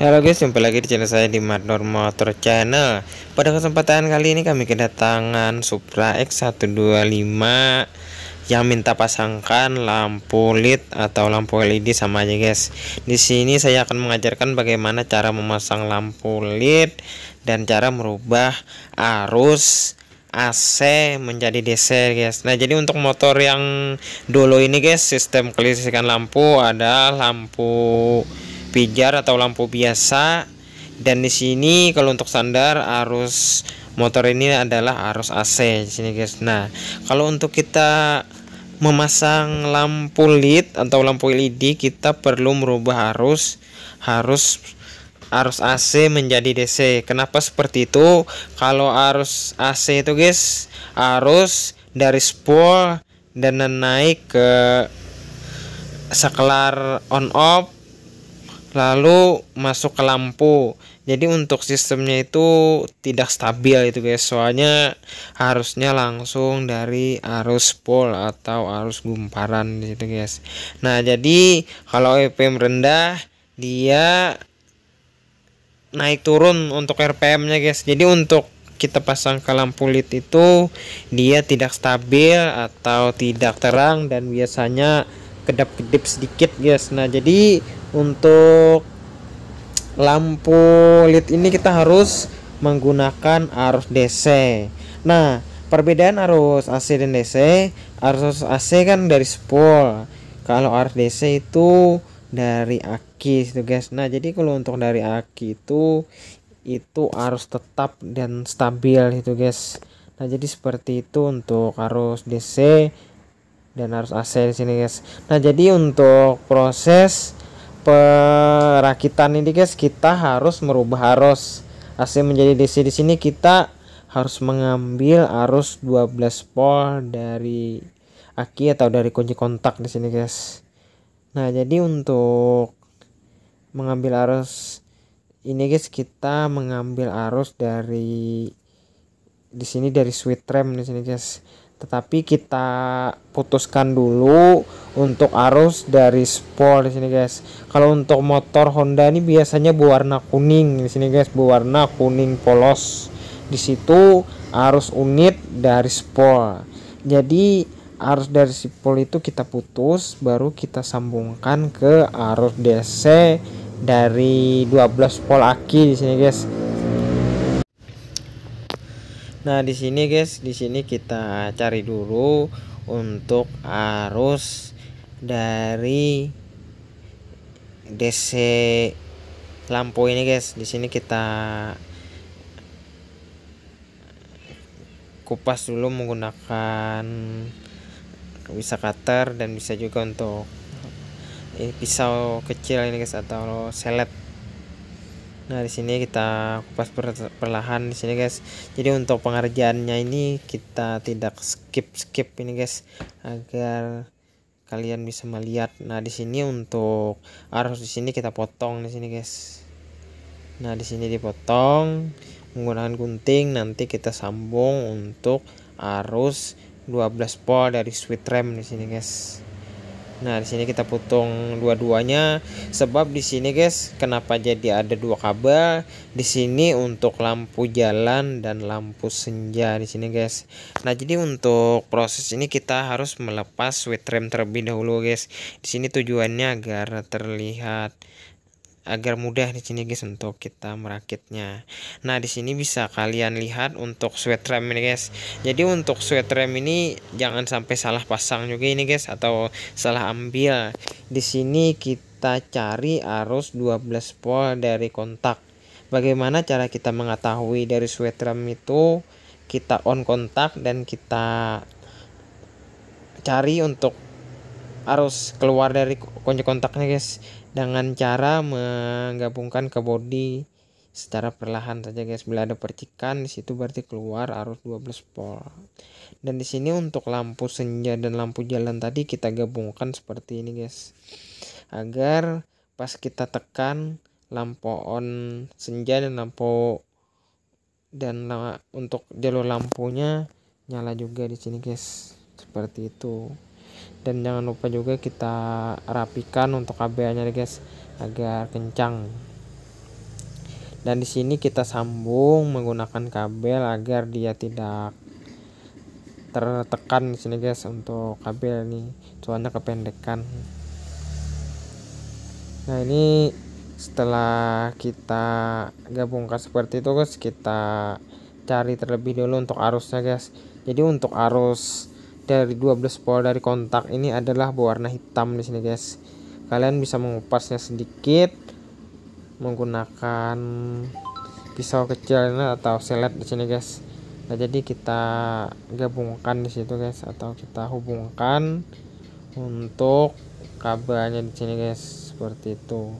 Halo guys, jumpa lagi di channel saya di Madnor Motor Channel. Pada kesempatan kali ini kami kedatangan Supra X125 yang minta pasangkan lampu LED atau lampu LED sama aja guys. Di sini saya akan mengajarkan bagaimana cara memasang lampu LED dan cara merubah arus AC menjadi DC guys. Nah, jadi untuk motor yang dulu ini guys, sistem kelistrikan lampu ada lampu pijar atau lampu biasa, dan di sini kalau untuk standar arus motor ini adalah arus AC di sini guys. Nah, kalau untuk kita memasang lampu LED atau lampu LED, kita perlu merubah arus AC menjadi DC. Kenapa seperti itu? Kalau arus AC itu guys, arus dari spool dan naik ke saklar on off lalu masuk ke lampu. Jadi untuk sistemnya itu tidak stabil itu guys, soalnya harusnya langsung dari arus spool atau arus gumparan gitu guys. Nah, jadi kalau RPM rendah dia naik turun untuk RPM-nya guys. Jadi untuk kita pasang ke lampu LED itu dia tidak stabil atau tidak terang dan biasanya kedap-kedip sedikit guys. Nah, jadi untuk lampu LED ini kita harus menggunakan arus DC. Nah, perbedaan arus AC dan DC, arus AC kan dari spool, kalau arus DC itu dari aki itu guys. Nah, jadi kalau untuk dari aki itu arus tetap dan stabil itu guys. Nah, jadi seperti itu untuk arus DC dan arus AC di sini guys. Nah, jadi untuk proses perakitan ini guys, kita harus merubah arus AC menjadi DC. Di sini kita harus mengambil arus 12 volt dari aki atau dari kunci kontak di sini guys. Nah, jadi untuk mengambil arus ini guys, kita mengambil arus dari di sini dari switch rem di sini guys. Tetapi kita putuskan dulu untuk arus dari spool di sini guys. Kalau untuk motor Honda ini biasanya berwarna kuning di sini guys, berwarna kuning polos. Di situ arus unit dari spool. Jadi arus dari spool itu kita putus, baru kita sambungkan ke arus DC dari 12 volt aki di sini guys. Nah, di sini guys, di sini kita cari dulu untuk arus dari DC lampu ini guys. Di sini kita kupas dulu menggunakan bisa cutter dan bisa juga untuk pisau kecil ini guys atau selet. Nah, di sini kita kupas perlahan di sini guys. Jadi untuk pengerjaannya ini kita tidak skip ini guys, agar kalian bisa melihat. Nah, di sini untuk arus di sini kita potong di sini guys. Nah, di sini dipotong menggunakan gunting, nanti kita sambung untuk arus 12 volt dari switch rem di sini guys. Nah, di sini kita potong dua-duanya, sebab di sini guys, kenapa jadi ada dua kabel di sini untuk lampu jalan dan lampu senja di sini guys. Nah, jadi untuk proses ini kita harus melepas switch rem terlebih dahulu guys. Di sini tujuannya agar terlihat agar mudah di sini guys untuk kita merakitnya. Nah, di sini bisa kalian lihat untuk switch rem ini guys. Jadi untuk switch rem ini jangan sampai salah pasang juga ini guys atau salah ambil. Di sini kita cari arus 12 volt dari kontak. Bagaimana cara kita mengetahui dari switch rem itu? Kita on kontak dan kita cari untuk arus keluar dari kunci kontaknya guys, dengan cara menggabungkan ke bodi secara perlahan saja guys. Bila ada percikan di situ berarti keluar arus 12 volt. Dan di sini untuk lampu senja dan lampu jalan tadi kita gabungkan seperti ini guys, agar pas kita tekan lampu on senja dan lampu untuk jalur lampunya nyala juga di sini guys, seperti itu. Dan jangan lupa juga kita rapikan untuk kabelnya guys agar kencang. Dan di sini kita sambung menggunakan kabel agar dia tidak tertekan di sini guys untuk kabel ini, soalnya kependekan. Nah ini setelah kita gabungkan seperti itu guys, kita cari terlebih dulu untuk arusnya guys. Jadi untuk arus dari 12 volt dari kontak ini adalah berwarna hitam di sini guys. Kalian bisa mengupasnya sedikit menggunakan pisau kecil atau selet di sini guys. Nah jadi kita gabungkan di situ guys, atau kita hubungkan untuk kabelnya di sini guys, seperti itu.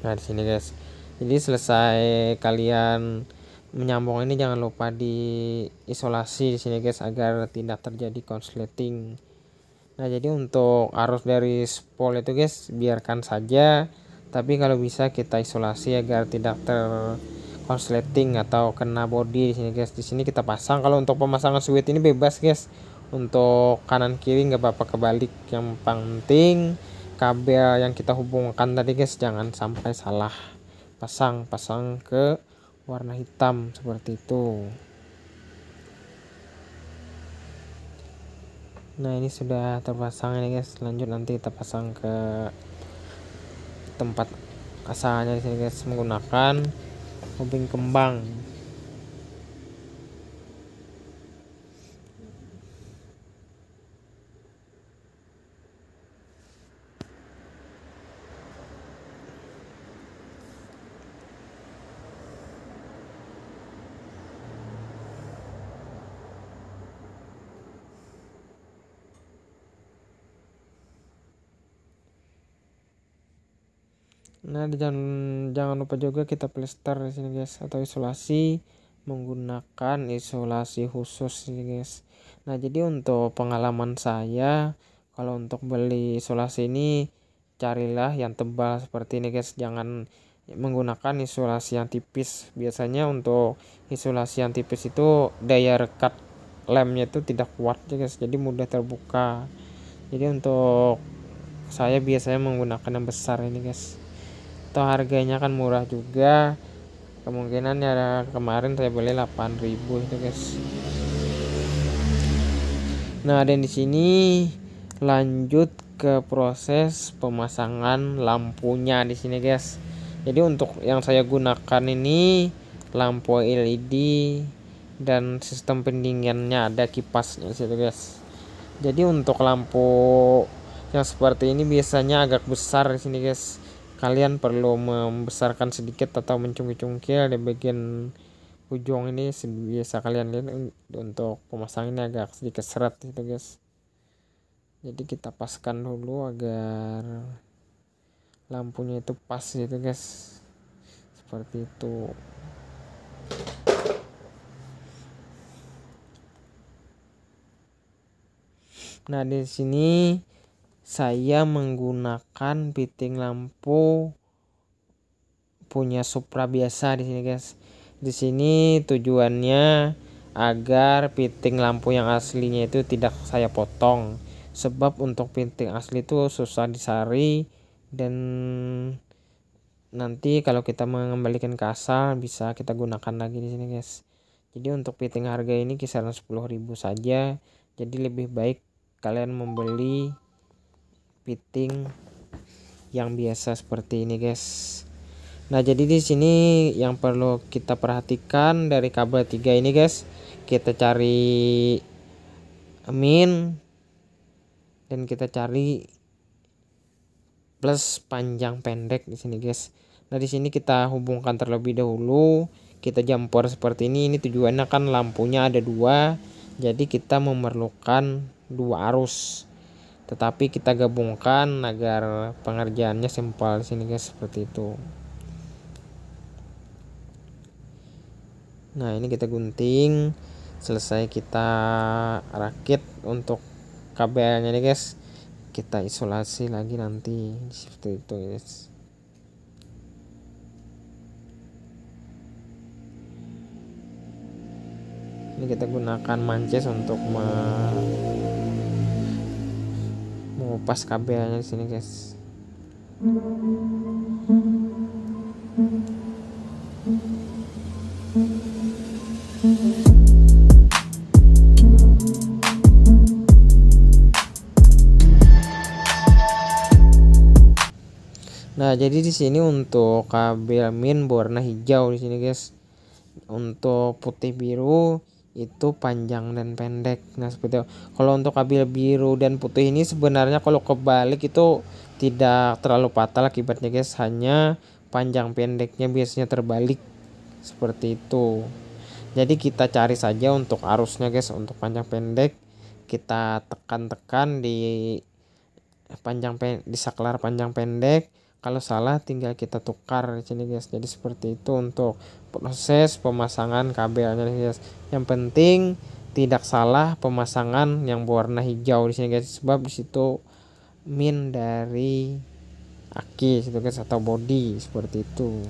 Nah di sini guys, jadi selesai kalian menyambung ini jangan lupa diisolasi di sini guys agar tidak terjadi konsleting. Nah jadi untuk arus dari spol itu guys biarkan saja, tapi kalau bisa kita isolasi agar tidak terkonsleting atau kena body di sini guys. Di sini kita pasang. Kalau untuk pemasangan switch ini bebas guys, untuk kanan kiri nggak apa-apa kebalik. Yang penting kabel yang kita hubungkan tadi guys jangan sampai salah pasang ke warna hitam seperti itu. Nah ini sudah terpasang ini guys. Lanjut nanti kita pasang ke tempat asalnya di sini guys menggunakan obeng kembang. Nah jangan lupa juga kita plester di sini guys, atau isolasi menggunakan isolasi khusus ini guys. Nah jadi untuk pengalaman saya, kalau untuk beli isolasi ini carilah yang tebal seperti ini guys, jangan menggunakan isolasi yang tipis. Biasanya untuk isolasi yang tipis itu daya rekat lemnya itu tidak kuat ya guys, jadi mudah terbuka. Jadi untuk saya biasanya menggunakan yang besar ini guys. Atau harganya kan murah juga, kemungkinan ya kemarin saya beli 8.000 itu guys. Nah dan di sini lanjut ke proses pemasangan lampunya di sini guys. Jadi untuk yang saya gunakan ini lampu LED dan sistem pendinginnya, ada kipasnya di situ guys. Jadi untuk lampu yang seperti ini biasanya agak besar di sini guys. Kalian perlu membesarkan sedikit atau mencungkil-cungkil di bagian ujung ini. Biasa kalian lihat untuk pemasangan ini agak sedikit seret gitu guys. Jadi kita paskan dulu agar lampunya itu pas gitu guys, seperti itu. Nah di sini saya menggunakan fitting lampu punya Supra biasa di sini guys. Di sini tujuannya agar fitting lampu yang aslinya itu tidak saya potong, sebab untuk fitting asli itu susah disari dan nanti kalau kita mengembalikan ke asal bisa kita gunakan lagi di sini guys. Jadi untuk fitting harga ini kisaran 10.000 saja. Jadi lebih baik kalian membeli fitting yang biasa seperti ini guys. Nah jadi di sini yang perlu kita perhatikan dari kabel 3 ini guys, kita cari min dan kita cari plus panjang pendek di sini guys. Nah di sini kita hubungkan terlebih dahulu, kita jumper seperti ini. Ini tujuannya kan lampunya ada dua, jadi kita memerlukan dua arus. Tetapi kita gabungkan agar pengerjaannya simpel di sini guys, seperti itu. Nah ini kita gunting, selesai kita rakit untuk kabelnya nih guys, kita isolasi lagi nanti seperti itu guys. Ini kita gunakan mances untuk mengupas kabelnya di sini guys. Nah, jadi di sini untuk kabel min berwarna hijau di sini guys. Untuk putih biru itu panjang dan pendek. Nah, seperti itu. Kalau untuk kabel biru dan putih ini sebenarnya kalau kebalik itu tidak terlalu fatal akibatnya guys, hanya panjang pendeknya biasanya terbalik seperti itu. Jadi kita cari saja untuk arusnya guys. Untuk panjang pendek kita tekan-tekan di di saklar panjang pendek. Kalau salah tinggal kita tukar di sini guys. Jadi seperti itu untuk proses pemasangan kabelnya guys. Yang penting tidak salah pemasangan yang berwarna hijau di sini guys, sebab di situ min dari aki itu guys, atau body seperti itu.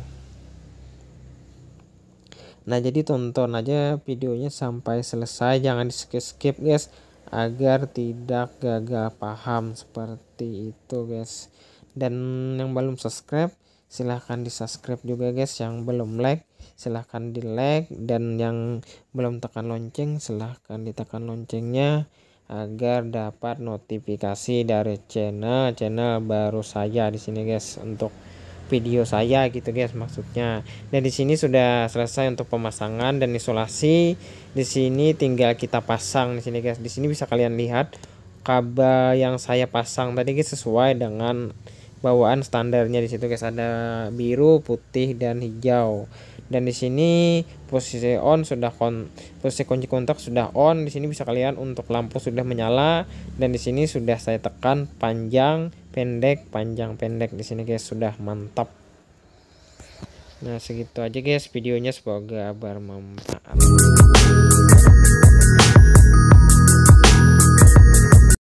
Nah, jadi tonton aja videonya sampai selesai, jangan di skip guys, agar tidak gagal paham seperti itu guys. Dan yang belum subscribe silahkan di subscribe juga guys, yang belum like silahkan di like, dan yang belum tekan lonceng silahkan ditekan loncengnya agar dapat notifikasi dari channel baru saya di sini guys, untuk video saya gitu guys maksudnya. Dan di sini sudah selesai untuk pemasangan dan isolasi. Di sini tinggal kita pasang di sini guys. Di sini bisa kalian lihat kabel yang saya pasang tadi guys sesuai dengan bawaan standarnya. Di situ guys ada biru, putih dan hijau. Dan di sini posisi on sudah posisi kunci kontak sudah on. Di sini bisa kalian untuk lampu sudah menyala, dan di sini sudah saya tekan panjang pendek panjang pendek di sini guys, sudah mantap. Nah, segitu aja guys videonya, semoga bermanfaat.